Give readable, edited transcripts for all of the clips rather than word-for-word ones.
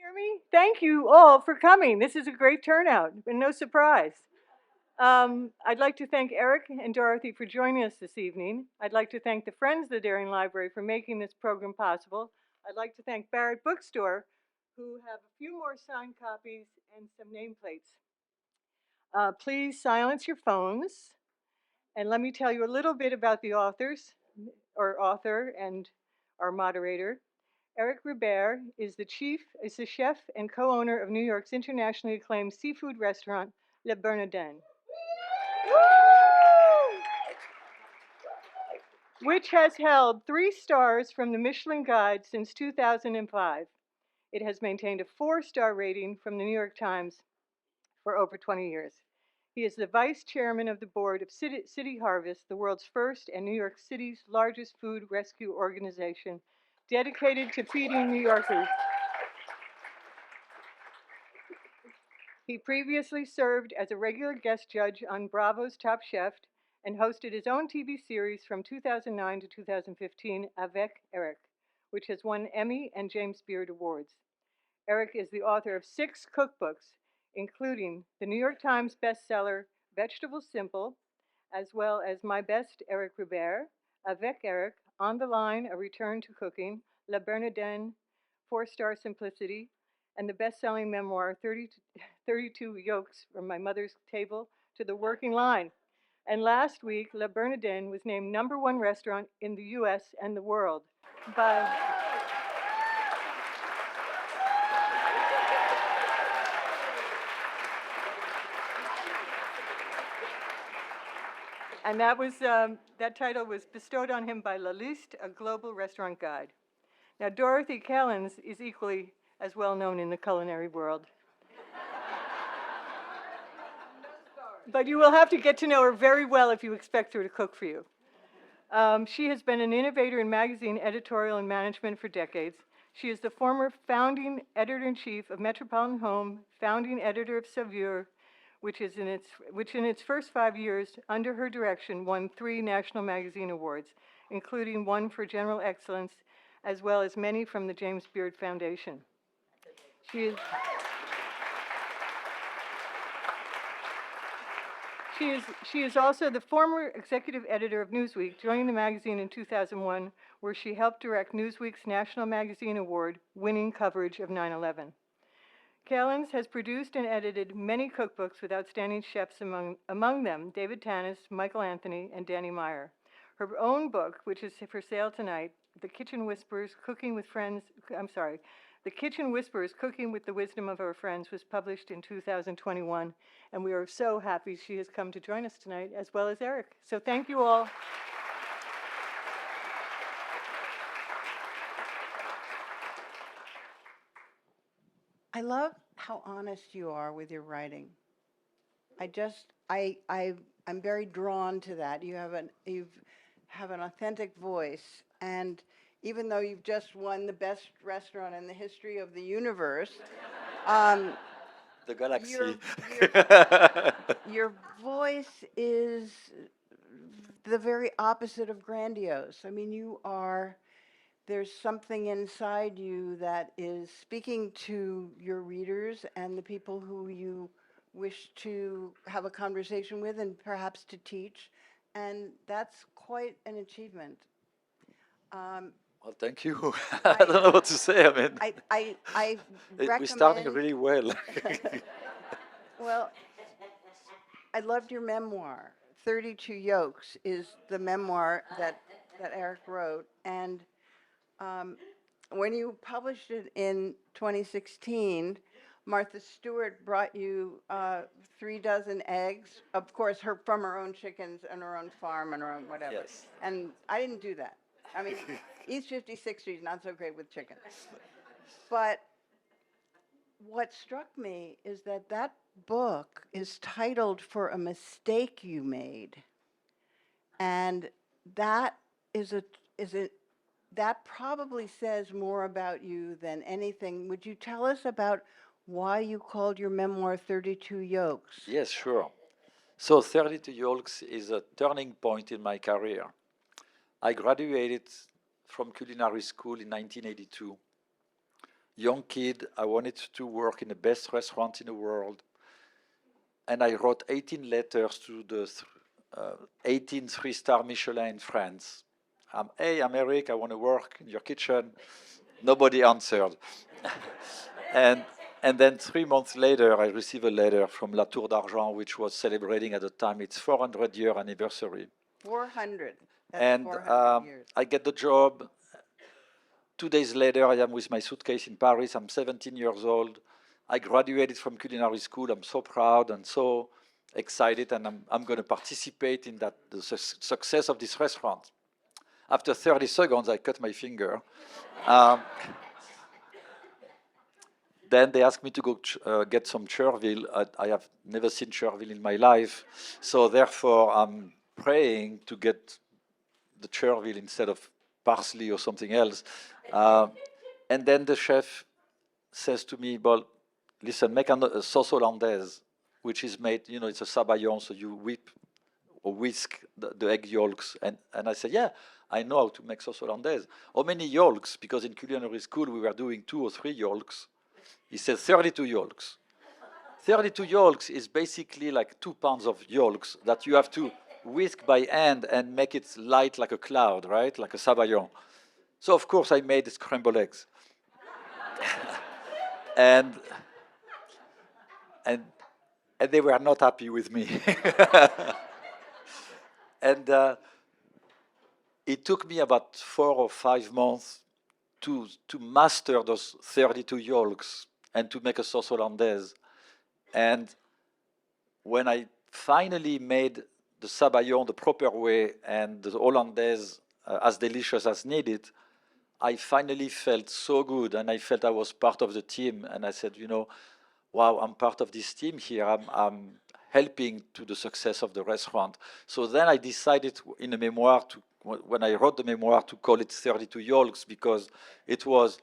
Hear me? Thank you all for coming. This is a great turnout and no surprise. I'd like to thank Eric and Dorothy for joining us this evening. I'd like to thank the Friends of the Darien Library for making this program possible. I'd like to thank Barrett Bookstore, who have a few more signed copies and some nameplates. Please silence your phones, and let me tell you a little bit about the author and our moderator. Eric Ripert is the chef and co-owner of New York's internationally acclaimed seafood restaurant, Le Bernardin, which has held 3 stars from the Michelin Guide since 2005. It has maintained a 4-star rating from the New York Times for over 20 years. He is the vice chairman of the board of City Harvest, the world's first and New York City's largest food rescue organization dedicated to feeding New Yorkers. He previously served as a regular guest judge on Bravo's Top Chef and hosted his own TV series from 2009 to 2015, Avec Eric, which has won Emmy and James Beard Awards. Eric is the author of 6 cookbooks, including the New York Times bestseller, Vegetable Simple, as well as My Best Eric Ripert, Avec Eric, On the Line, A Return to Cooking, Le Bernardin, 4-Star Simplicity, and the best-selling memoir, 32 Yolks from My Mother's Table to the Working Line. And last week, Le Bernardin was named #1 restaurant in the US and the world by... And that title was bestowed on him by La Liste, a global restaurant guide. Now, Dorothy Kalins is equally as well known in the culinary world. But you will have to get to know her very well if you expect her to cook for you. She has been an innovator in magazine editorial and management for decades. She is the former founding editor-in-chief of Metropolitan Home, founding editor of Saveur, which in its first 5 years under her direction won 3 national magazine awards, including 1 for general excellence, as well as many from the James Beard Foundation. She is also the former executive editor of Newsweek, joining the magazine in 2001, where she helped direct Newsweek's National Magazine Award, winning coverage of 9/11. Kalins has produced and edited many cookbooks with outstanding chefs, among them David Tanis, Michael Anthony, and Danny Meyer. Her own book, which is for sale tonight, The Kitchen Whispers, Cooking with the Wisdom of Our Friends, was published in 2021, and we are so happy she has come to join us tonight, as well as Eric. So thank you all. I love how honest you are with your writing. I'm very drawn to that. You have an authentic voice, and even though you've just won the best restaurant in the history of the universe, the galaxy. Your voice is the very opposite of grandiose. I mean, there's something inside you that is speaking to your readers and the people who you wish to have a conversation with and perhaps to teach, and that's quite an achievement. Well, thank you. I don't know what to say. I mean, I recommend... We're starting really well. Well, I loved your memoir. 32 Yolks is the memoir that Eric wrote, and when you published it in 2016, Martha Stewart brought you 3 dozen eggs, of course, from her own chickens and her own farm and her own whatever. Yes. And I didn't do that. I mean, East 56th Street is not so great with chickens. But what struck me is that book is titled for a mistake you made, and that that probably says more about you than anything. Would you tell us about why you called your memoir 32 Yolks? Yes, sure. So 32 Yolks is a turning point in my career. I graduated from culinary school in 1982. young kid. I wanted to work in the best restaurant in the world. And I wrote 18 letters to the 18 three-star Michelin in France. Hey, I'm Eric, I want to work in your kitchen. Nobody answered. and then 3 months later, I received a letter from La Tour d'Argent, which was celebrating at the time its 400-year anniversary. 400. That's And 400 years. I get the job. 2 days later, I am with my suitcase in Paris. I'm 17 years old. I graduated from culinary school. I'm so proud and so excited, and I'm going to participate in that the success of this restaurant. After 30 seconds, I cut my finger. Then they asked me to go get some chervil. I have never seen chervil in my life, so therefore I'm praying to get the chervil instead of parsley or something else. And then the chef says to me, well, listen, make a sauce hollandaise, which is made, it's a sabayon, so you whip or whisk the egg yolks. And I said, yeah, I know how to make sauce hollandaise. How many yolks? Because in culinary school, we were doing 2 or 3 yolks. He said 32 yolks. 32 yolks is basically like 2 pounds of yolks that you have to whisk by hand and make it light like a cloud, right? Like a sabayon. So, of course, I made scrambled eggs. and they were not happy with me. And it took me about 4 or 5 months to master those 32 yolks and to make a sauce hollandaise. And when I finally made the sabayon the proper way and the hollandaise as delicious as needed, I finally felt so good, and I felt I was part of the team. And I said, wow, I'm part of this team here. I'm helping to the success of the restaurant. So then I decided in the memoir when I wrote the memoir, to call it 32 Yolks, because it was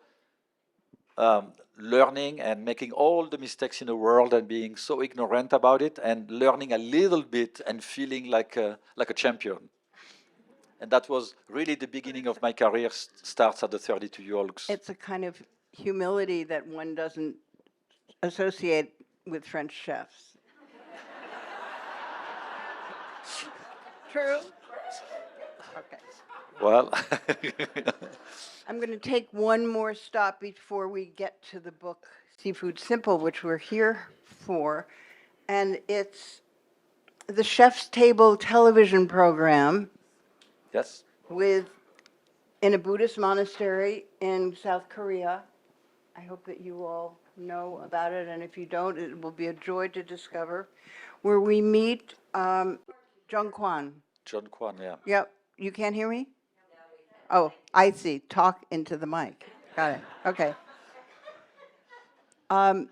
learning and making all the mistakes in the world and being so ignorant about it, and learning a little bit and feeling like a champion. And that was really the beginning of my career. Starts at the 32 Yolks. It's a kind of humility that one doesn't associate with French chefs. True? Okay. Well, I'm going to take one more stop before we get to the book Seafood Simple, which we're here for. And it's the Chef's Table television program. yes. In a Buddhist monastery in South Korea. I hope that you all know about it, and if you don't, it will be a joy to discover, where we meet Jung Kwan. John Kwan, yeah. Yep. You can't hear me? Oh, I see. Talk into the mic. Got it. Okay.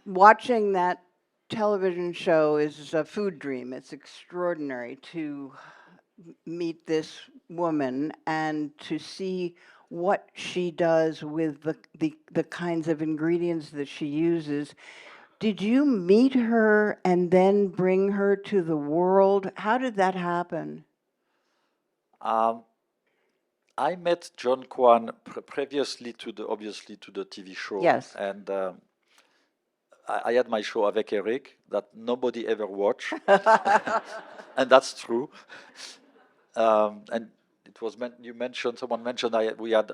Watching that television show is a food dream. It's extraordinary to meet this woman and to see what she does with the kinds of ingredients that she uses. Did you meet her and then bring her to the world? How did that happen? I met John Kwan previously obviously to the TV show. Yes. And I had my show Avec Eric that nobody ever watched. And that's true. And it was someone mentioned we had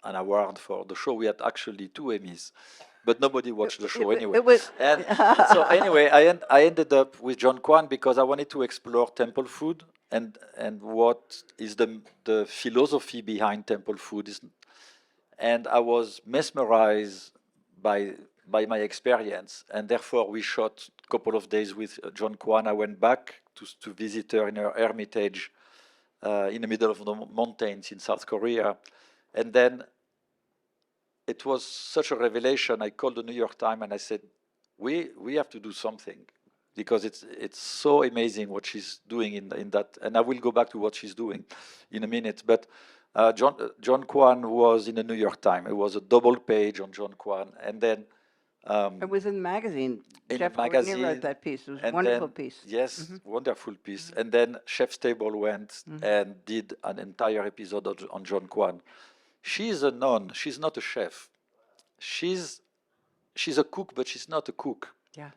an award for the show. We had actually 2 Emmys, but nobody watched the show anyway. And so anyway, I ended up with John Kwan because I wanted to explore temple food and what is the philosophy behind temple food. And I was mesmerized by my experience, and therefore we shot a couple of days with John Kwan. I went back to visit her in her hermitage in the middle of the mountains in South Korea. And then it was such a revelation. I called the New York Times and I said, we have to do something, because it's so amazing what she's doing in that. And I will go back to what she's doing in a minute. But John Kwan was in the New York Times. It was a double page on John Kwan. And then it was in the magazine. In Jeff the magazine, Courtney wrote that piece. It was a wonderful piece. Yes, wonderful piece. And then Chef's Table went and did an entire episode on John Kwan. She's a nun. She's not a chef. She's a cook, but she's not a cook. Yeah.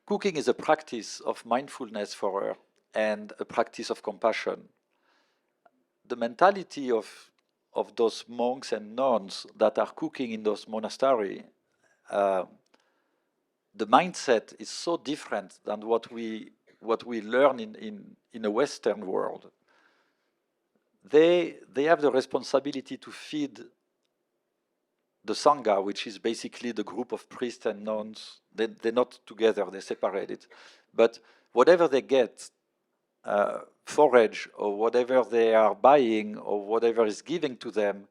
Cooking is a practice of mindfulness for her and a practice of compassion. The mentality of those monks and nuns that are cooking in those monasteries, the mindset is so different than what we learn in a Western world. They have the responsibility to feed the Sangha, which is basically the group of priests and nuns. They're not together, they're separated. But whatever they get, forage or whatever they are buying or whatever is given to them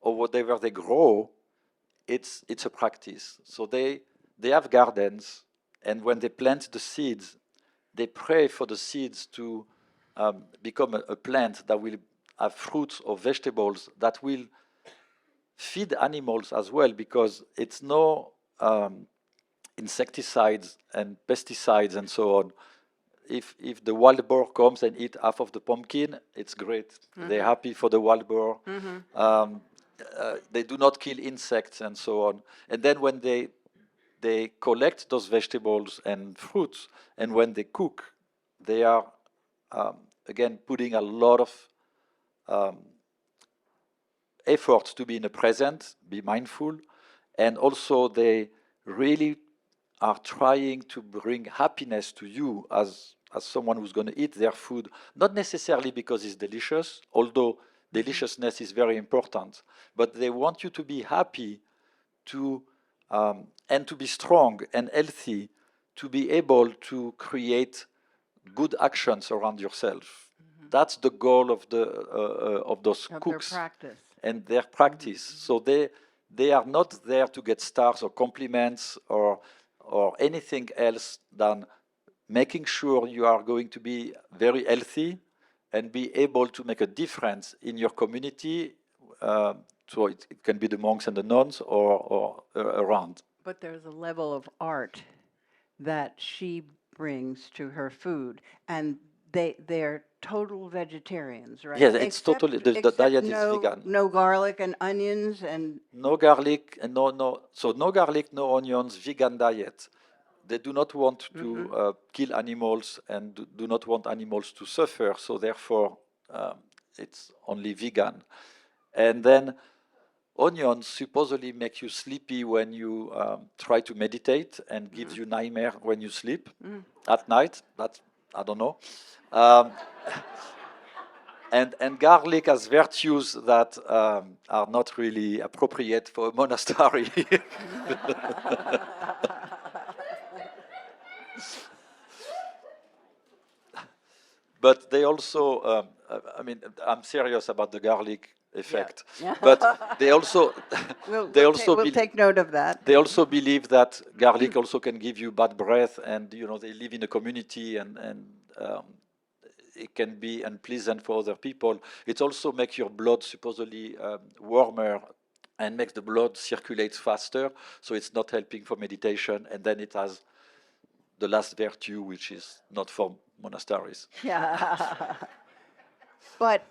or whatever they grow, it's a practice. So they have gardens, and when they plant the seeds, they pray for the seeds to become a plant that will have fruits or vegetables that will feed animals as well, because it's no insecticides and pesticides and so on. If the wild boar comes and eat half of the pumpkin, it's great. Mm-hmm. They're happy for the wild boar. Mm-hmm. They do not kill insects and so on. And then when they collect those vegetables and fruits, and when they cook, they are again putting a lot of effort to be in the present, be mindful, and also they really are trying to bring happiness to you as someone who's going to eat their food, not necessarily because it's delicious, although deliciousness is very important, but they want you to be happy to and to be strong and healthy, to be able to create good actions around yourself. Mm-hmm. That's the goal of those cooks. Their practice. And their practice. Mm-hmm. So they are not there to get stars or compliments or anything else than making sure you are going to be very healthy and be able to make a difference in your community. So it can be the monks and the nuns or around. But there's a level of art that she brings to her food, and they're total vegetarians, right? Yes, it's totally, the diet is vegan. No garlic and onions and... No garlic and so no garlic, no onions, vegan diet. They do not want to kill animals and do not want animals to suffer, so therefore it's only vegan. And then onions supposedly make you sleepy when you try to meditate and gives you nightmare when you sleep at night. That's, I don't know. And garlic has virtues that are not really appropriate for a monastery. But they also, I mean, I'm serious about the garlic effect. Yeah. But they also, we'll take note of that. They also believe that garlic also can give you bad breath, and they live in a community, and it can be unpleasant for other people. It also makes your blood supposedly warmer and makes the blood circulate faster, so it's not helping for meditation. And then it has the last virtue, which is not for monasteries. Yeah. But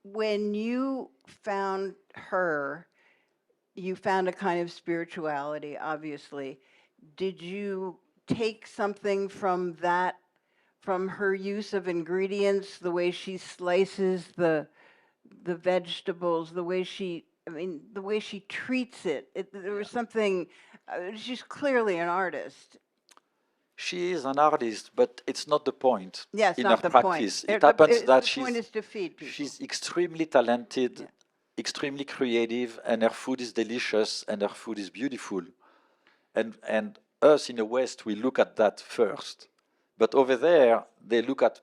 when you found her, you found a kind of spirituality, obviously. Did you take something from that, from her use of ingredients, the way she slices the vegetables, the way she treats it? There was something, she's clearly an artist. She is an artist, but it's not the point. Yes, in not her the practice. Point. It happens that the point is to feed people. She's extremely talented, extremely creative, and her food is delicious, and her food is beautiful. And us in the West, we look at that first. But over there, they look at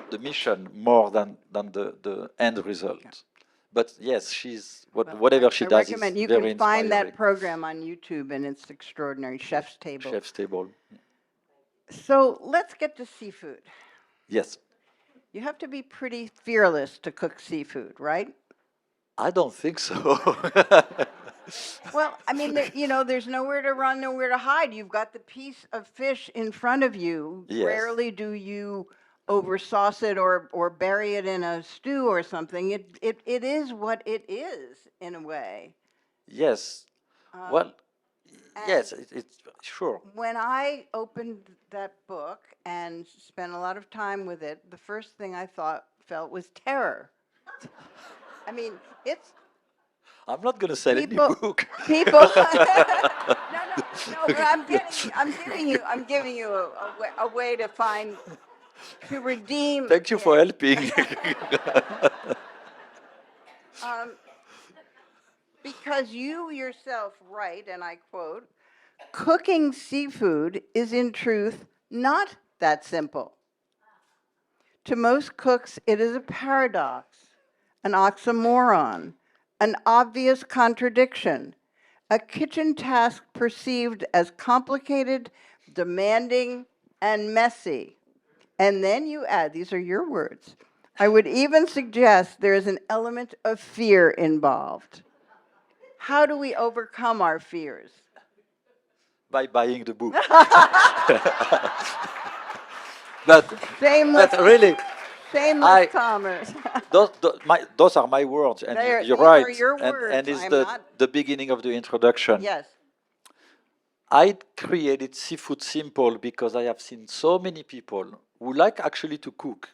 the mission more than the end result. Yeah. But yes, she's whatever she does is very inspiring. You can find that program on YouTube, and it's extraordinary. Chef's Table. Chef's Table. So let's get to seafood. Yes. You have to be pretty fearless to cook seafood, right? I don't think so. Well, I mean, there's nowhere to run, nowhere to hide. You've got the piece of fish in front of you. Yes. Rarely do you over sauce it or bury it in a stew or something. It is what it is in a way. Yes. Well, yes, it's sure. When I opened that book and spent a lot of time with it, the first thing I felt was terror. I mean, it's I'm not going to sell any people. book. People. No. But I'm giving you a way to find, to redeem. Thank you for helping. Because you yourself write, and I quote, cooking seafood is in truth not that simple. To most cooks, it is a paradox, an oxymoron, an obvious contradiction, a kitchen task perceived as complicated, demanding, and messy. And then you add, these are your words, I would even suggest there is an element of fear involved. How do we overcome our fears? By buying the book. but really, Shameless commerce. those are my words, and you're These right. are your words. And it's I'm the, not- the beginning of the introduction. Yes. I created Seafood Simple because I have seen so many people who like actually to cook,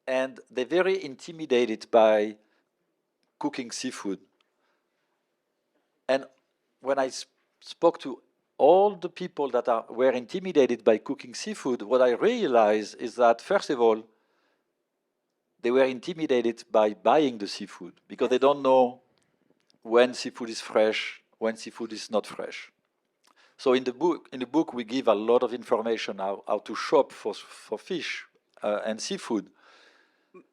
and they're very intimidated by cooking seafood. And when I spoke to all the people that were intimidated by cooking seafood, what I realized is that, first of all, they were intimidated by buying the seafood because they don't know when seafood is fresh, when seafood is not fresh. So in the book, we give a lot of information how to shop for fish and seafood.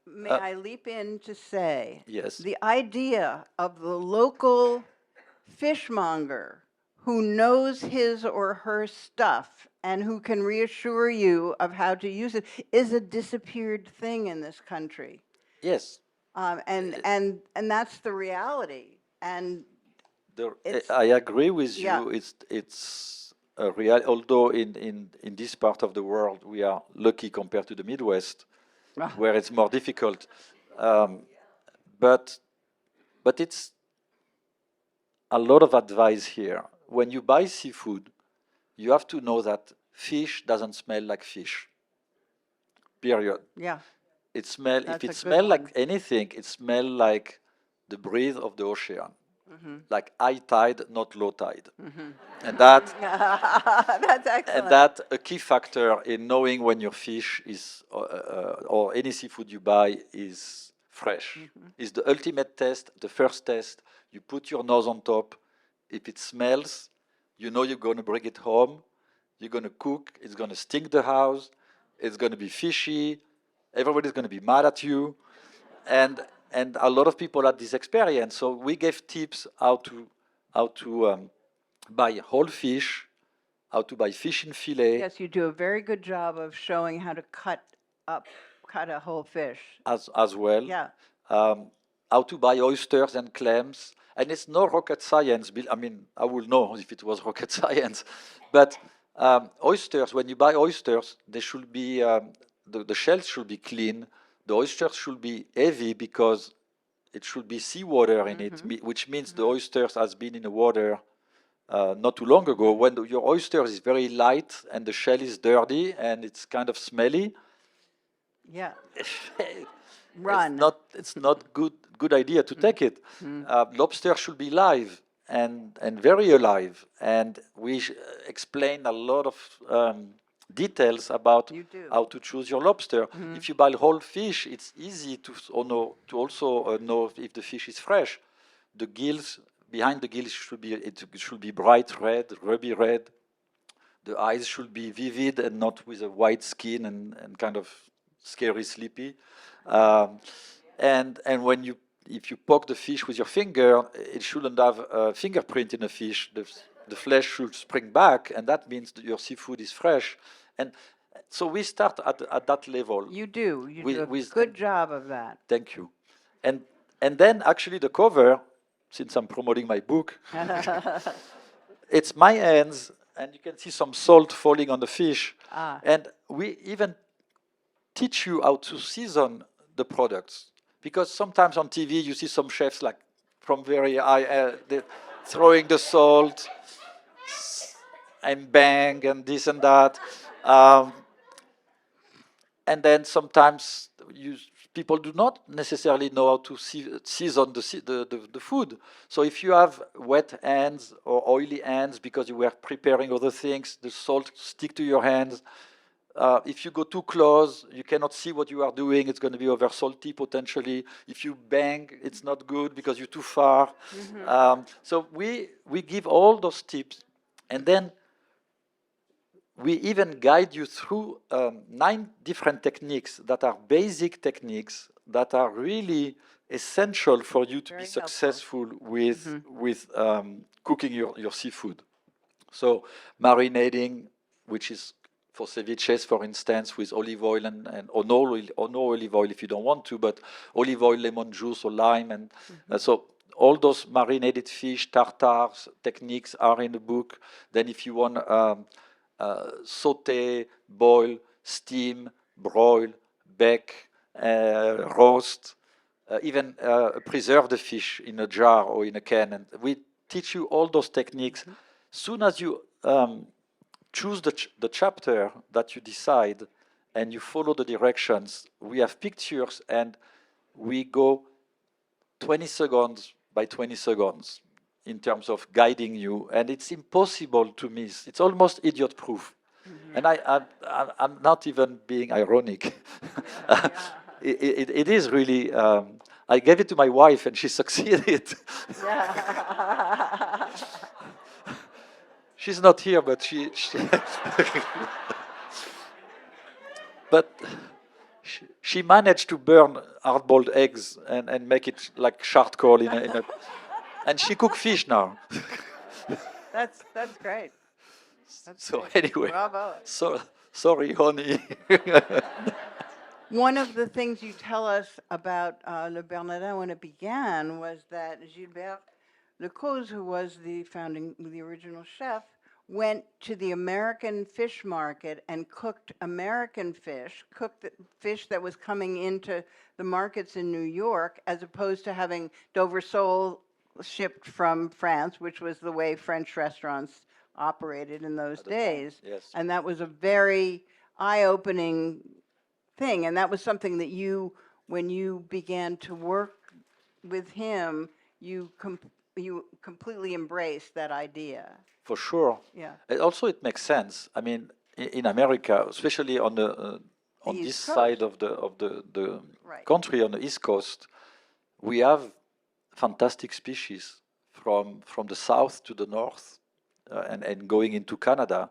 May I leap in to say, Yes. the idea of the local fishmonger who knows his or her stuff and who can reassure you of how to use it is a disappeared thing in this country. Yes. And that's the reality. And I agree with you. Yeah. It's a real. Although in this part of the world we are lucky compared to the Midwest, where it's more difficult. But it's a lot of advice here. When you buy seafood, you have to know that fish doesn't smell like fish. Period. yeah, If That's it a good smells like one. anything, it smells like the breath of the ocean, Mm-hmm. like high tide, not low tide, and that that's excellent. and that a key factor in knowing when your fish is or any seafood you buy is fresh. Is the ultimate test, the first test. You put your nose on top. If it smells, you know you're going to bring it home. You're going to cook. It's going to stink the house. It's going to be fishy. Everybody's going to be mad at you. And a lot of people had this experience. So we gave tips how to buy whole fish, how to buy fish in fillet Yes, you do a very good job of showing how to cut a whole fish. as well. Yeah. How to buy oysters and clams. And it's no rocket science. I mean, I would know if it was rocket science. But oysters, when you buy oysters, they should be, the shells should be clean. The oysters should be heavy because it should be seawater in it, which means the oysters has been in the water not too long ago. When your oyster is very light and the shell is dirty and it's kind of smelly, Yeah. Run. It's not good idea to take it. Lobster should be live and very alive. And we explain a lot of details about You do. how to choose your lobster. If you buy whole fish, it's easy to also know if the fish is fresh. The gills, behind the gills should be bright red, ruby red. The eyes should be vivid and not with a white skin and kind of scary, sleepy. And if you poke the fish with your finger, it shouldn't have a fingerprint in the fish. The flesh should spring back, and that means that your seafood is fresh. And so we start at that level. You do. You do a with- good job of that. Thank you. And then actually the cover, since I'm promoting my book, it's my hands, and you can see some salt falling on the fish. Ah. And we even teach you how to season the products. Because sometimes on TV you see some chefs like from very high, throwing the salt and bang and this and that. Um, and then sometimes people do not necessarily know how to season the food. So if you have wet hands or oily hands because you were preparing other things, the salt stick to your hands. If you go too close, you cannot see what you are doing. It's going to be over salty potentially. If you bang, it's not good because you're too far. So we give all those tips, and then we even guide you through 9 different techniques that are basic techniques that are really essential for you to be successful with cooking your seafood. So marinating, which is for ceviches, for instance, with olive oil or no olive oil if you don't want to, but olive oil, lemon juice, or lime, and so all those marinated fish, tartars techniques are in the book. Then if you want saute, boil, steam, broil, bake, roast, even preserve the fish in a jar or in a can, and we teach you all those techniques. Soon as you choose the chapter that you decide and you follow the directions, we have pictures and we go 20 seconds by 20 seconds in terms of guiding you, and it's impossible to miss. It's almost idiot proof. And I'm not even being ironic. It is really, I gave it to my wife and she succeeded. She's not here, but she but she managed to burn hard-boiled eggs and make it like charcoal in a and she cooks fish now. That's great. So anyway, Bravo. Sorry, honey. One of the things you tell us about Le Bernardin when it began was that Gilbert Lecause, who was the original chef, went to the American fish market and cooked American fish, cooked the fish that was coming into the markets in New York, as opposed to having Dover sole shipped from France, which was the way French restaurants operated in those days. Yes. And that was a very eye-opening thing. And that was something that when you began to work with him, you completely embraced that idea. For sure. Yeah. And also, it makes sense. I mean, in America, especially on the on this side of the country, on the East Coast, we have fantastic species from the south to the north, and going into Canada.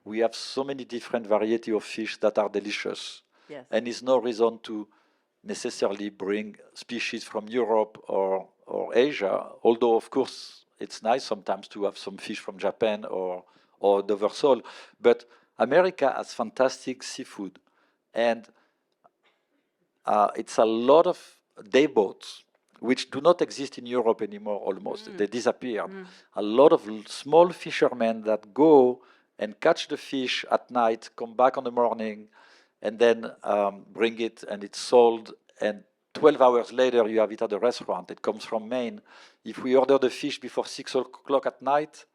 We have so many different variety of fish that are delicious. Yes. And it's no reason to necessarily bring species from Europe or Asia, although of course it's nice sometimes to have some fish from Japan or Dover sole. But America has fantastic seafood, and it's a lot of day boats which do not exist in Europe anymore almost. They disappeared. A lot of small fishermen that go and catch the fish at night, come back on the morning, and then bring it, and it's sold, and 12 hours later you have it at the restaurant. It comes from Maine. If we order the fish before 6 o'clock at night,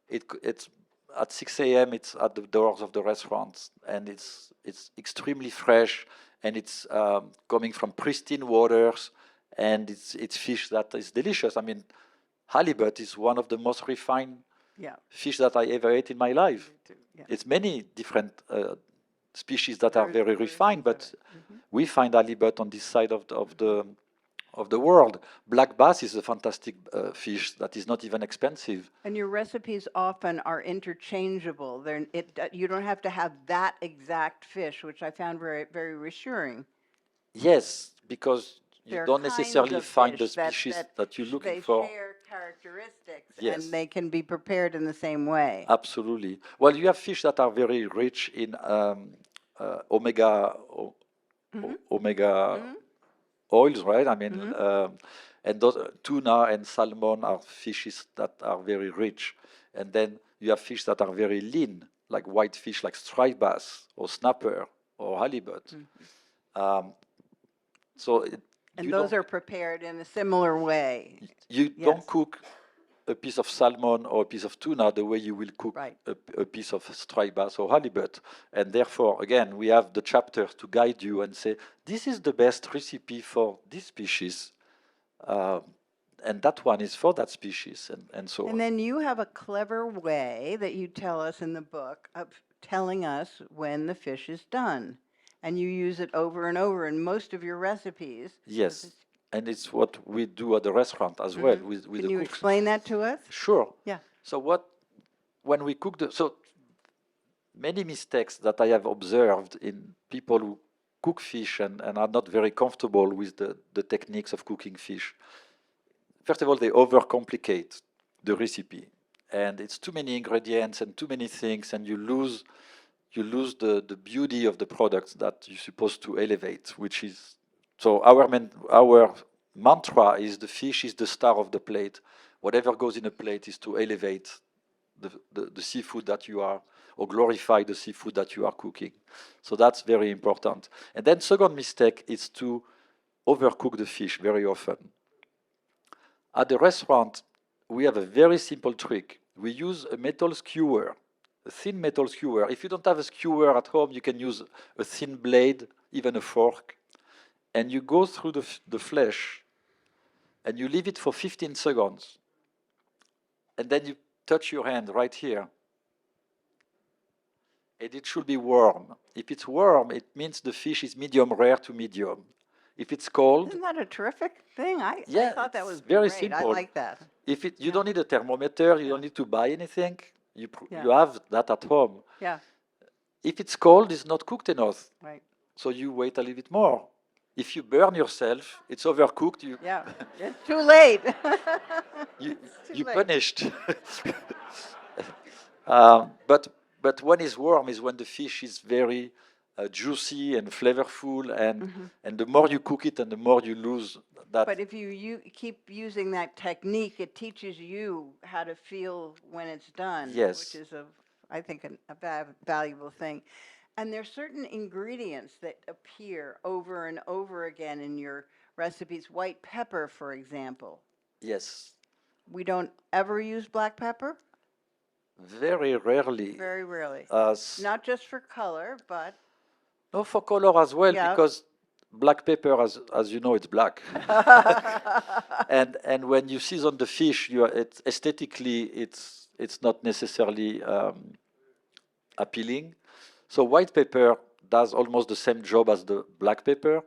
it's at 6 a.m. it's at the doors of the restaurants, and it's extremely fresh, and it's coming from pristine waters, and it's fish that is delicious. I mean, halibut is one of the most refined fish that I ever ate in my life. Yeah. It's many different species that are very refined, but we find halibut on this side of the world. Black bass is a fantastic fish that is not even expensive. And your recipes often are interchangeable. You don't have to have that exact fish, which I found very, very reassuring. Yes, because you don't necessarily find the fish species that you're looking for. They share characteristics, Yes. and they can be prepared in the same way. Absolutely. Well, you have fish that are very rich in omega oils, right? I mean, and those tuna and salmon are fishes that are very rich. And then you have fish that are very lean, like white fish, like striped bass or snapper or halibut. So And you those don't are prepared in a similar way. you Yes. don't cook a piece of salmon or a piece of tuna the way you will cook Right. a piece of striped bass or halibut. And therefore, again, we have the chapter to guide you and say, this is the best recipe for this species, and that one is for that species, and so on. And then you have a clever way that you tell us in the book of telling us when the fish is done. And you use it over and over in most of your recipes. Yes, and it's what we do at the restaurant as well with Can the you cooks. explain that to us? Sure. Yeah. So when we cook so many mistakes that I have observed in people who cook fish and are not very comfortable with the techniques of cooking fish. First of all, they overcomplicate the recipe, and it's too many ingredients and too many things, and you lose the beauty of the products that you're supposed to elevate, which is so our mantra is the fish is the star of the plate. Whatever goes in a plate is to elevate the seafood that you are, or glorify the seafood that you are cooking. So that's very important. And then second mistake is to overcook the fish very often. At the restaurant, we have a very simple trick. We use a metal skewer, a thin metal skewer. If you don't have a skewer at home, you can use a thin blade, even a fork, and you go through the flesh, and you leave it for 15 seconds, and then you touch your hand right here, and it should be warm. If it's warm, it means the fish is medium rare to medium. If it's cold, Isn't that a terrific thing? I yeah, thought that it's was very great. simple. I like that. If you Yeah. don't need a thermometer, you Yeah. don't need to buy anything. You Yeah. you have that at home. Yeah, If it's cold, it's not cooked enough, right. so you wait a little bit more. If you burn yourself, it's overcooked. Yeah, it's too late. You Too you late. punished. But when it's warm is when the fish is very juicy and flavorful, and the more you cook it, and the more you lose that. But if you keep using that technique, it teaches you how to feel when it's done. Yes. Which is, I think, a valuable thing. And there's certain ingredients that appear over and over again in your recipes. White pepper, for example. Yes, We don't ever use black pepper? very rarely. Very rarely. Not Not just for color, but no, for color as well, Yeah. because black pepper, as you know, it's black. And when you season the fish, aesthetically it's not necessarily appealing. So white pepper does almost the same job as the black pepper,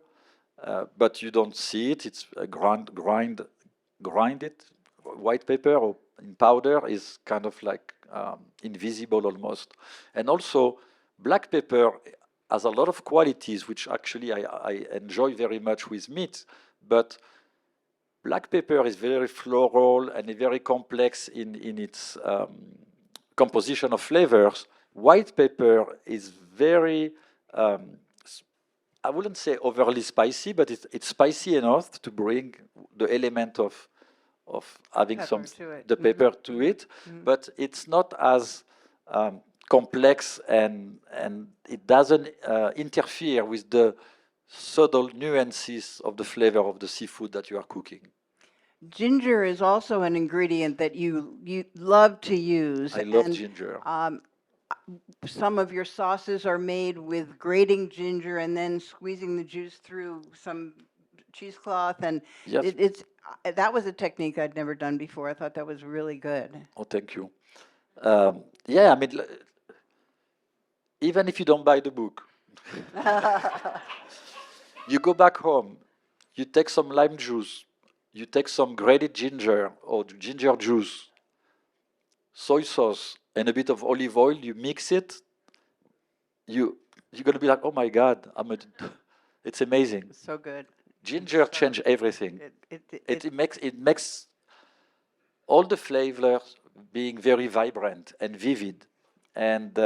but you don't see it. It's grind it. White pepper or in powder is kind of like invisible almost. And also, black pepper has a lot of qualities which actually I enjoy very much with meat, but black pepper is very floral and very complex in its composition of flavors. White pepper is very, I wouldn't say overly spicy, but it's spicy enough to bring the element of having Pepper to it. the pepper to it, but it's not as complex, and it doesn't interfere with the subtle nuances of the flavor of the seafood that you are cooking. ginger is also an ingredient that you love to use. I love and, ginger. Some of your sauces are made with grating ginger and then squeezing the juice through some cheesecloth, and Yes. that was a technique I'd never done before. I thought that was really good. Oh, thank you. Yeah, I mean, even if you don't buy the book, you go back home, you take some lime juice, you take some grated ginger or ginger juice, soy sauce, and a bit of olive oil, you mix it, you're going to be like, oh my God, it's amazing. So good. Ginger So- change everything. It It makes all the flavors being very vibrant and vivid, and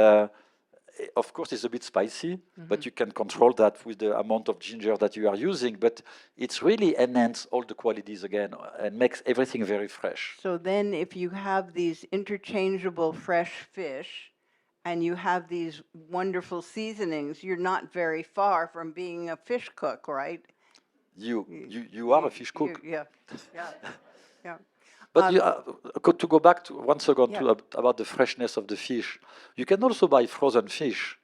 of course it's a bit spicy, but you can control that with the amount of ginger that you are using. But it's really enhance all the qualities again and makes everything very fresh. So then if you have these interchangeable fresh fish and you have these wonderful seasonings, you're not very far from being a fish cook, right? You are a fish cook. Yeah, yeah, yeah. But to go back to 1 second Yeah. to about the freshness of the fish, you can also buy frozen fish.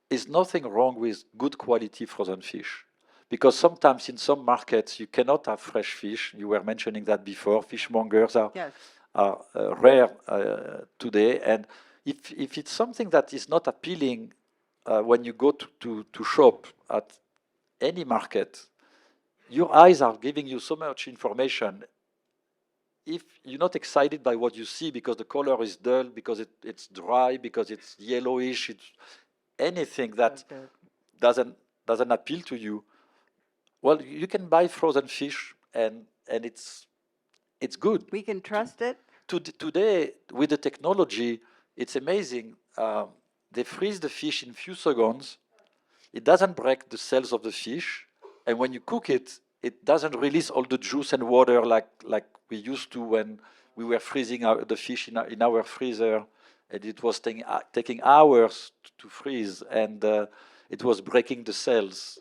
There's nothing wrong with good quality frozen fish, because sometimes in some markets you cannot have fresh fish. You were mentioning that before. Fishmongers Yes. are rare today, and if it's something that is not appealing when you go to shop at any market, your eyes are giving you so much information. If you're not excited by what you see because the color is dull, because it's dry, because it's yellowish, it's anything that Okay. doesn't appeal to you, well, you can buy frozen fish and it's good. We can trust it. Today, with the technology, it's amazing. They freeze the fish in few seconds. It doesn't break the cells of the fish, and when you cook it, it doesn't release all the juice and water like we used to when we were freezing the fish in our freezer, and it was taking hours to freeze, and it was breaking the cells.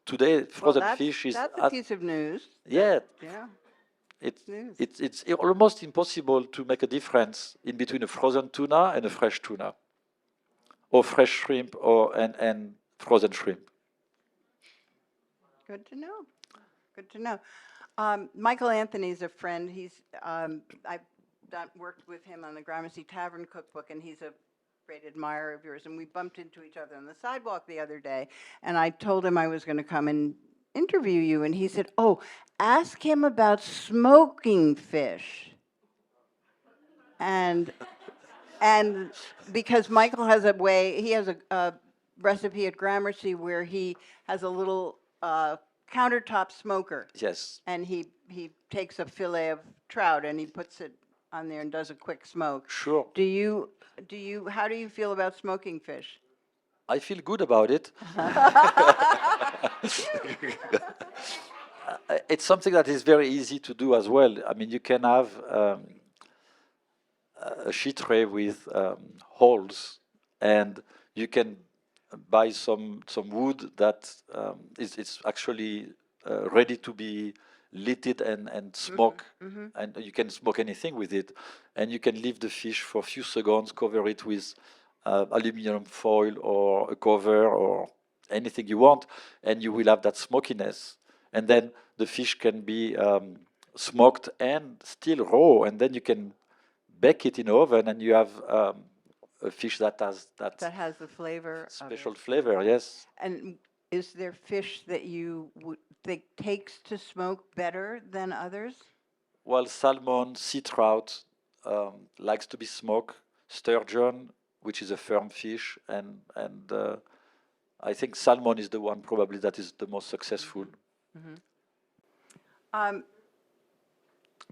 Today, frozen fish is that's a piece of news. yeah. Yeah. It's News. it's almost impossible to make a difference in between a frozen tuna and a fresh tuna, or fresh shrimp and frozen shrimp. Good to know. Good to know. Michael Anthony's a friend. I've worked with him on the Gramercy Tavern Cookbook, and he's a great admirer of yours. And we bumped into each other on the sidewalk the other day, and I told him I was going to come and interview you, and he said, "Oh, ask him about smoking fish." And because Michael has a way, he has a recipe at Gramercy where he has a little countertop smoker. Yes. And he takes a fillet of trout and he puts it on there and does a quick smoke. Sure. How do you feel about smoking fish? I feel good about it. It's something that is very easy to do as well. I mean, you can have a sheet tray with holes, and you can buy some wood that is actually ready to be lit and smoke, and you can smoke anything with it, and you can leave the fish for a few seconds, cover it with aluminum foil or a cover or anything you want, and you will have that smokiness, and then the fish can be smoked and still raw, and then you can bake it in the oven, and you have a fish that has that has the flavor of special it. flavor. Yes. And is there fish that you would think takes to smoke better than others? Well, salmon, sea trout likes to be smoked. Sturgeon, which is a firm fish, and I think salmon is the one probably that is the most successful.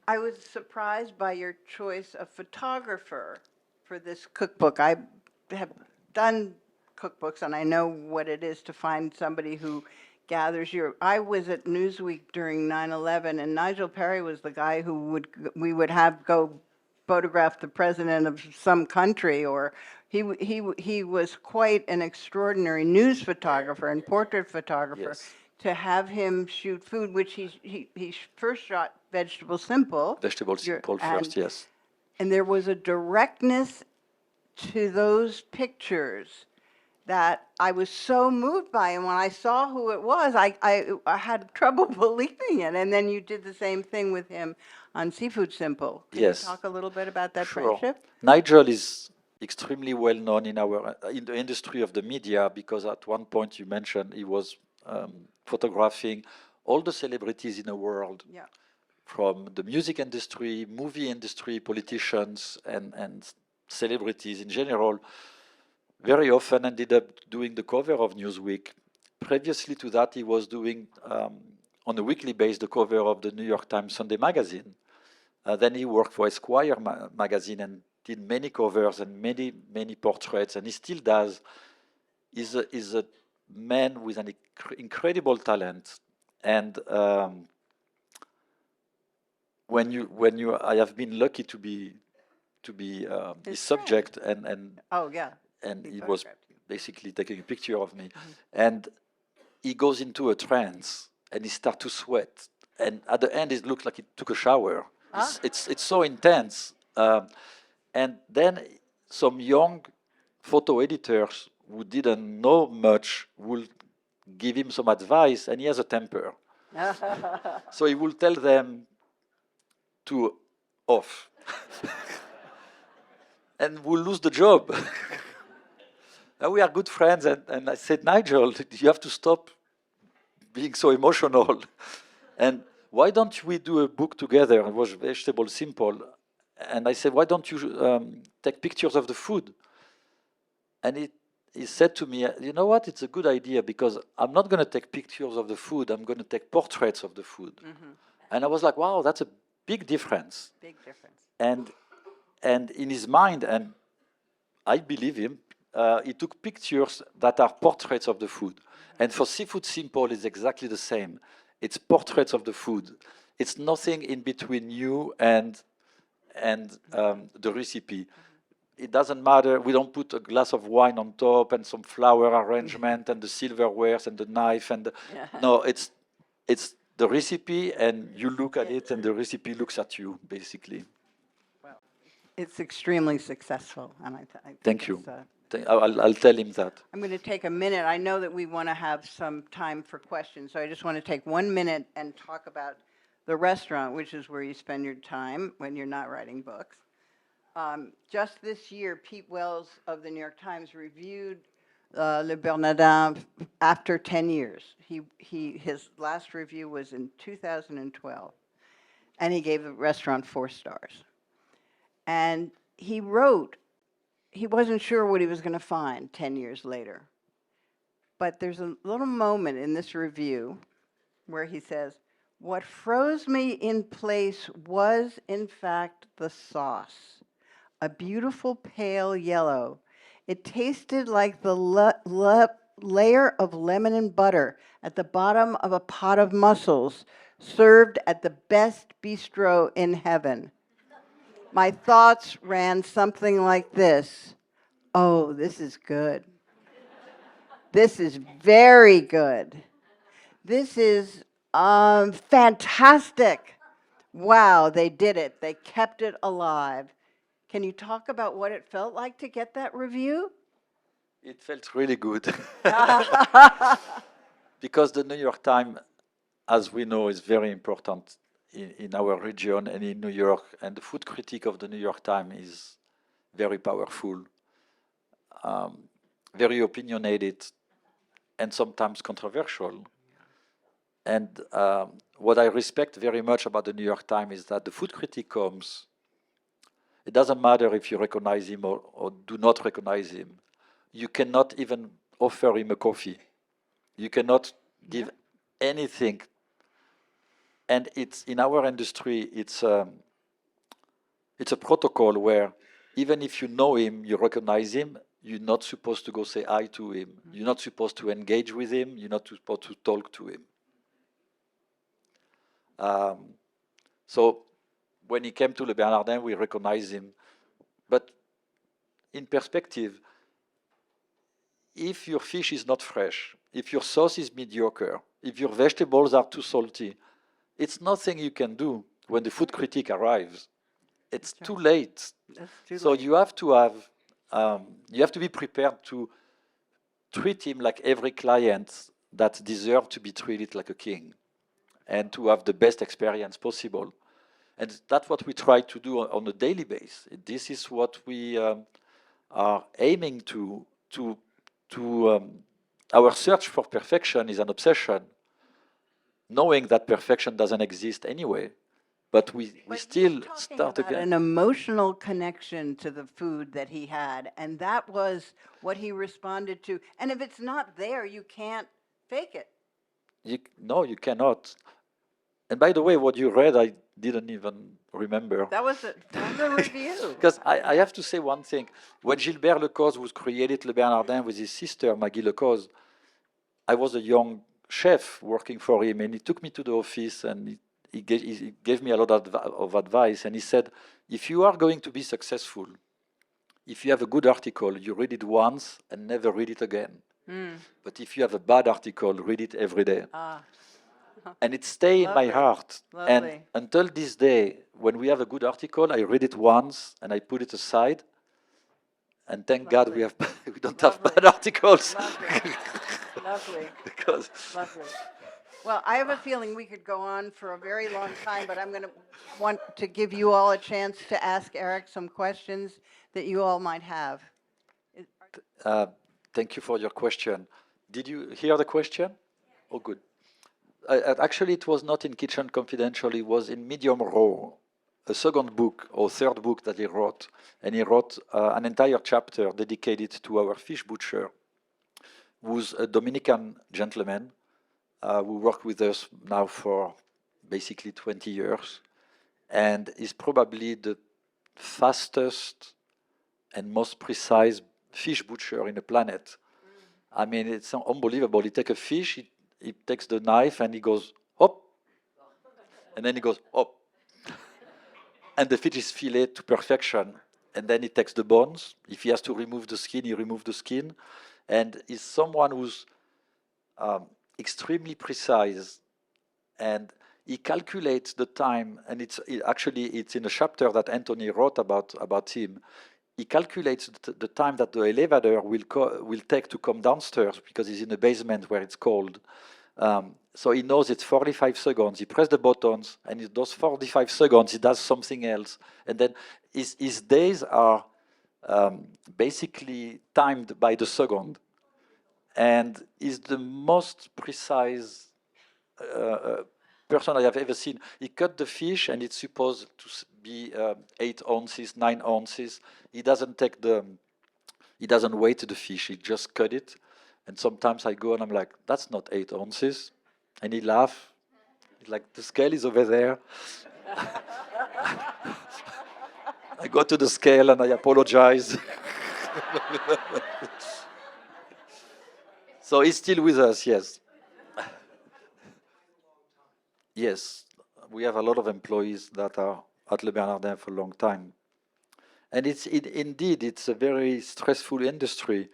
I was surprised by your choice of photographer for this cookbook. I have done cookbooks, and I know what it is to find somebody who gathers your. I was at Newsweek during 9/11, and Nigel Perry was the guy who we would have go photograph the president of some country, or he was quite an extraordinary news photographer and portrait photographer. Yes. To have him shoot food, which he first shot Vegetable Simple. Vegetable Simple first, yes. And there was a directness to those pictures that I was so moved by. And when I saw who it was, I had trouble believing it. And then you did the same thing with him on Seafood Simple. Can Yes. you talk a little bit about that Sure. friendship? Nigel is extremely well known in the industry of the media, because at one point you mentioned he was photographing all the celebrities in the world, Yeah. from the music industry, movie industry, politicians, and celebrities in general. Very often ended up doing the cover of Newsweek. Previously to that, he was doing on a weekly basis the cover of the New York Times Sunday magazine. Then he worked for Esquire magazine and did many covers and many portraits, and he still does. He's a man with an incredible talent, and I have been lucky to be his subject, and Oh, yeah. and He he was photographed you. basically taking a picture of me. And he goes into a trance, and he starts to sweat. And at the end, it looks like he took a shower. It's so intense. And then some young photo editors who didn't know much will give him some advice, and he has a temper. So he will tell them to off. And we'll lose the job. And we are good friends, and I said, Nigel, you have to stop being so emotional. And why don't we do a book together? It was vegetable simple. And I said, why don't you take pictures of the food? And he said to me, you know what, it's a good idea, because I'm not going to take pictures of the food, I'm going to take portraits of the food. And I was like, wow, that's a big difference. Big difference. And in his mind, and I believe him, he took pictures that are portraits of the food. And for Seafood Simple, it's exactly the same. It's portraits of the food. It's nothing in between you and the recipe. It doesn't matter. We don't put a glass of wine on top and some flower arrangement and the silverwares and the knife and no. It's the recipe, and you look at it, and the recipe looks at you, basically. Well, it's extremely successful, and I think Thank you. it's, I'll tell him that. I'm going to take a minute. I know that we want to have some time for questions, so I just want to take 1 minute and talk about the restaurant, which is where you spend your time when you're not writing books. Just this year, Pete Wells of the New York Times reviewed Le Bernardin after 10 years. His last review was in 2012, and he gave the restaurant 4 stars. And he wrote, he wasn't sure what he was going to find 10 years later. But there's a little moment in this review where he says, what froze me in place was, in fact, the sauce. A beautiful pale yellow. It tasted like the layer of lemon and butter at the bottom of a pot of mussels served at the best bistro in heaven. My thoughts ran something like this. Oh, this is good. This is very good. This is fantastic. Wow, they did it. They kept it alive. Can you talk about what it felt like to get that review? It felt really good. Because the New York Times, as we know, is very important in our region and in New York. And the food critique of the New York Times is very powerful, very opinionated, and sometimes controversial. And what I respect very much about the New York Times is that the food critic comes. It doesn't matter if you recognize him or do not recognize him. You cannot even offer him a coffee. You cannot give anything. And it's in our industry, it's a protocol where even if you know him, you recognize him, you're not supposed to go say hi to him. You're not supposed to engage with him. You're not supposed to talk to him. So when he came to Le Bernardin, we recognized him. But in perspective, if your fish is not fresh, if your sauce is mediocre, if your vegetables are too salty, it's nothing you can do when the food critic arrives. It's too late. So you have to be prepared to treat him like every client that deserves to be treated like a king and to have the best experience possible. And that's what we try to do on a daily basis. This is what we are aiming to our search for perfection is an obsession, knowing that perfection doesn't exist anyway. But we still start again. An emotional connection to the food that he had, and that was what he responded to. And if it's not there, you can't fake it. No, you cannot. And by the way, what you read, I didn't even remember. That was from the review. Because I have to say one thing. When Gilbert Lecoz was created Le Bernardin with his sister, Maggie Lecoz, I was a young chef working for him, and he took me to the office, and he gave me a lot of advice, and he said, if you are going to be successful, if you have a good article, you read it once and never read it again. But if you have a bad article, read it every day. And it stays in my heart. And until this day, when we have a good article, I read it once and I put it aside. And thank God we don't have bad articles. Lovely. Because Lovely. Well, I have a feeling we could go on for a very long time, but I'm going to want to give you all a chance to ask Eric some questions that you all might have. thank you for your question. Did you hear the question? Oh, good. Actually, it was not in Kitchen Confidential. It was in Medium Raw, a second book or third book that he wrote. And he wrote an entire chapter dedicated to our fish butcher, who's a Dominican gentleman who worked with us now for basically 20 years. And is probably the fastest and most precise fish butcher in the planet. I mean, it's unbelievable. He takes a fish, he takes the knife, and he goes, hop. And then he goes, hop. And the fish is filleted to perfection. And then he takes the bones. If he has to remove the skin, he removes the skin. And he's someone who's extremely precise. And he calculates the time, and it's in a chapter that Anthony wrote about him. He calculates the time that the elevator will take to come downstairs, because he's in the basement where it's cold. So he knows it's 45 seconds. He presses the buttons, and in those 45 seconds, he does something else. And then his days are basically timed by the second. And he's the most precise person I have ever seen. He cut the fish, and it's supposed to be 8 ounces, 9 ounces. He doesn't weight the fish. He just cut it. And sometimes I go and I'm like, that's not 8 ounces. And he laughs. He's like, the scale is over there. I go to the scale and I apologize. So he's still with us, yes. Yes, we have a lot of employees that are at Le Bernardin for a long time. And indeed, it's a very stressful industry.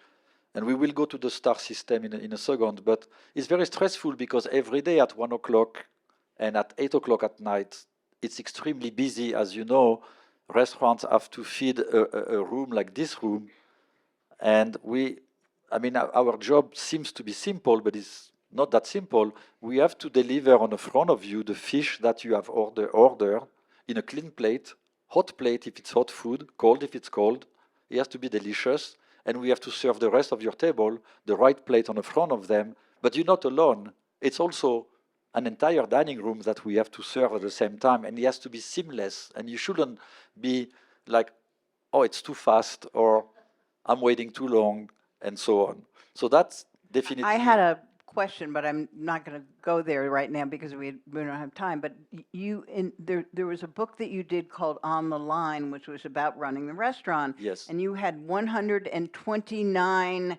And we will go to the star system in a second. But it's very stressful because every day at 1 o'clock and at 8 o'clock at night, it's extremely busy. As you know, restaurants have to feed a room like this room. And our job seems to be simple, but it's not that simple. We have to deliver on the front of you the fish that you have ordered in a clean plate, hot plate if it's hot food, cold if it's cold. It has to be delicious. And we have to serve the rest of your table, the right plate on the front of them. But you're not alone. It's also an entire dining room that we have to serve at the same time. And it has to be seamless. And you shouldn't be like, oh, it's too fast, or I'm waiting too long, and so on. So that's definitely... I had a question, but I'm not going to go there right now because we don't have time. But there was a book that you did called On the Line, which was about running the restaurant. Yes. And you had 129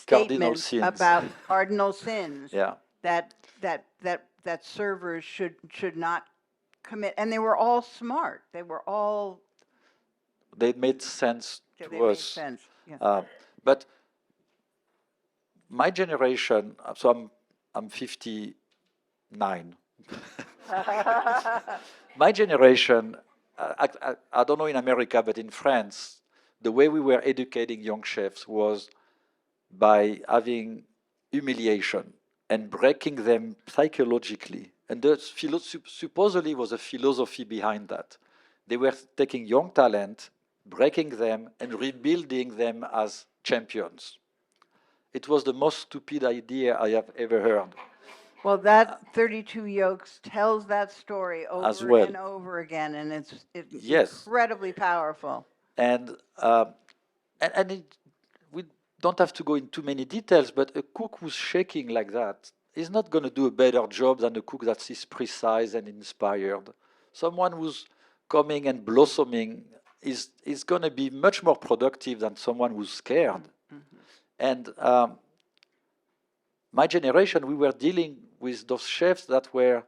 Cardinal statements sins. about cardinal sins. Yeah. That servers should not commit, and they were all smart. They made sense to us. They made sense. Yeah. But my generation, so I'm 59. My generation, I don't know in America, but in France, the way we were educating young chefs was by having humiliation and breaking them psychologically. And there supposedly was a philosophy behind that. They were taking young talent, breaking them, and rebuilding them as champions. It was the most stupid idea I have ever heard. Well, that 32 Yolks tells that story over and over again, and it's incredibly powerful. And we don't have to go into many details, but a cook who's shaking like that is not going to do a better job than a cook that is precise and inspired. Someone who's coming and blossoming is going to be much more productive than someone who's scared. Mm-hmm. And my generation, we were dealing with those chefs that were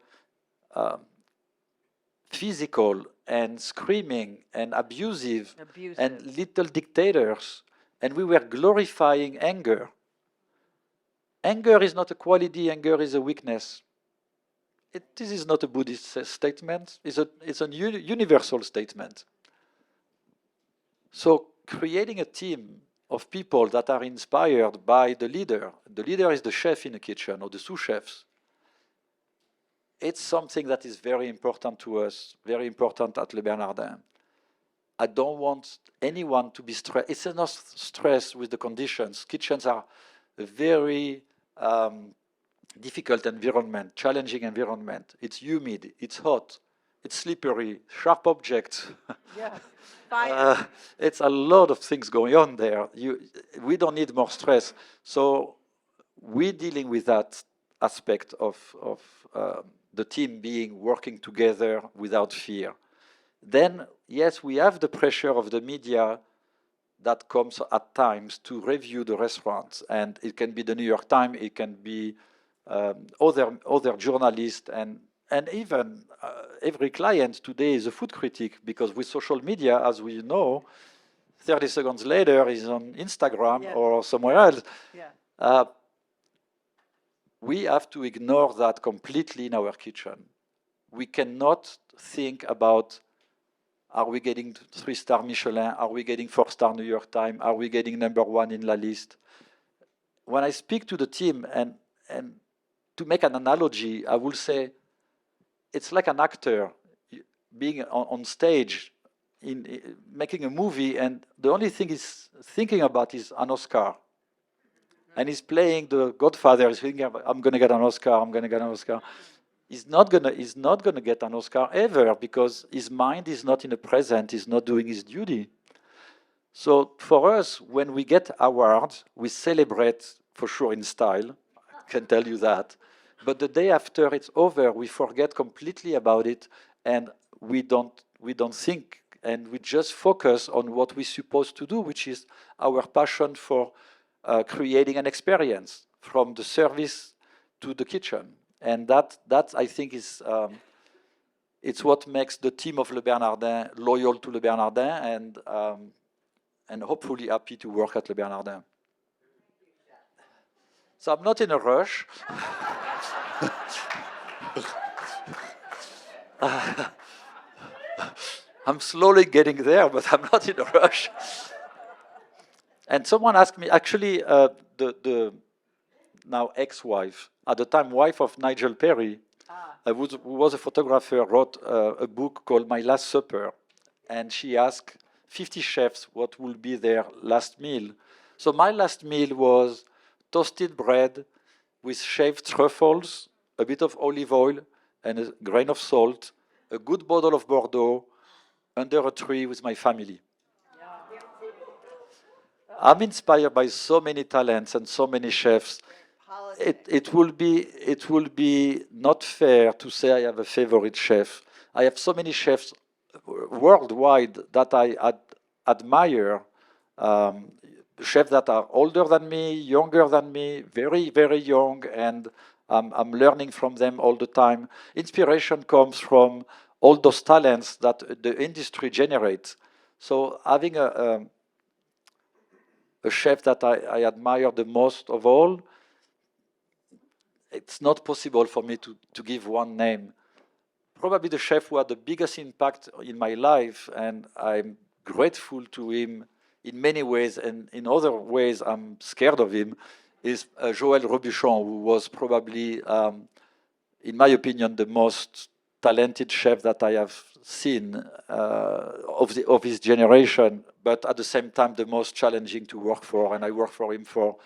physical and screaming and abusive Abusive. and little dictators, and we were glorifying anger. Anger is not a quality, anger is a weakness. This is not a Buddhist statement, it's a universal statement. So creating a team of people that are inspired by the leader is the chef in the kitchen or the sous chefs. It's something that is very important to us, very important at Le Bernardin. I don't want anyone to be stressed. It's enough stress with the conditions. Kitchens are a very difficult environment, challenging environment. It's humid, it's hot, it's slippery, sharp objects. Yeah. It's a lot of things going on there. We don't need more stress. So we're dealing with that aspect of the team being working together without fear. Then, yes, we have the pressure of the media that comes at times to review the restaurants. And it can be the New York Times, it can be other journalists, and even every client today is a food critic, because with social media, as we know, 30 seconds later is on Instagram or somewhere else. Yeah. We have to ignore that completely in our kitchen. We cannot think about, are we getting 3-star Michelin? Are we getting 4-star New York Times? Are we getting #1 in La Liste? When I speak to the team, and to make an analogy, I will say it's like an actor being on stage in making a movie, and the only thing he's thinking about is an Oscar. And he's playing the Godfather. He's thinking, I'm going to get an Oscar. I'm going to get an Oscar. He's not gonna get an Oscar ever, because his mind is not in the present. He's not doing his duty. So for us, when we get awards, we celebrate for sure in style. I can tell you that. But the day after it's over, we forget completely about it, and we don't think, and we just focus on what we're supposed to do, which is our passion for creating an experience from the service to the kitchen. And that I think is it's what makes the team of Le Bernardin loyal to Le Bernardin, and hopefully happy to work at Le Bernardin. So I'm not in a rush. I'm slowly getting there, but I'm not in a rush. And someone asked me, actually, the now ex-wife, at the time wife of Nigel Perry, who was a photographer, wrote a book called My Last Supper. And she asked 50 chefs what will be their last meal. So my last meal was toasted bread with shaved truffles, a bit of olive oil, and a grain of salt, a good bottle of Bordeaux, under a tree with my family. I'm inspired by so many talents and so many chefs. It will be not fair to say I have a favorite chef. I have so many chefs worldwide that I admire. Chefs that are older than me, younger than me, very, very young, and I'm learning from them all the time. Inspiration comes from all those talents that the industry generates. So having a chef that I admire the most of all, it's not possible for me to give one name. Probably the chef who had the biggest impact in my life, and I'm grateful to him in many ways, and in other ways I'm scared of him, is Joël Robuchon, who was probably, in my opinion, the most talented chef that I have seen of his generation, but at the same time the most challenging to work for, and I worked for him for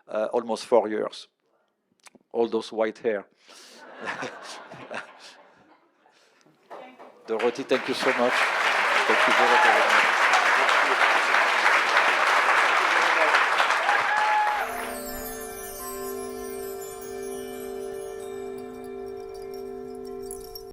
almost 4 years. All those white hair. Dorothy, thank you so much. Thank you very, very much.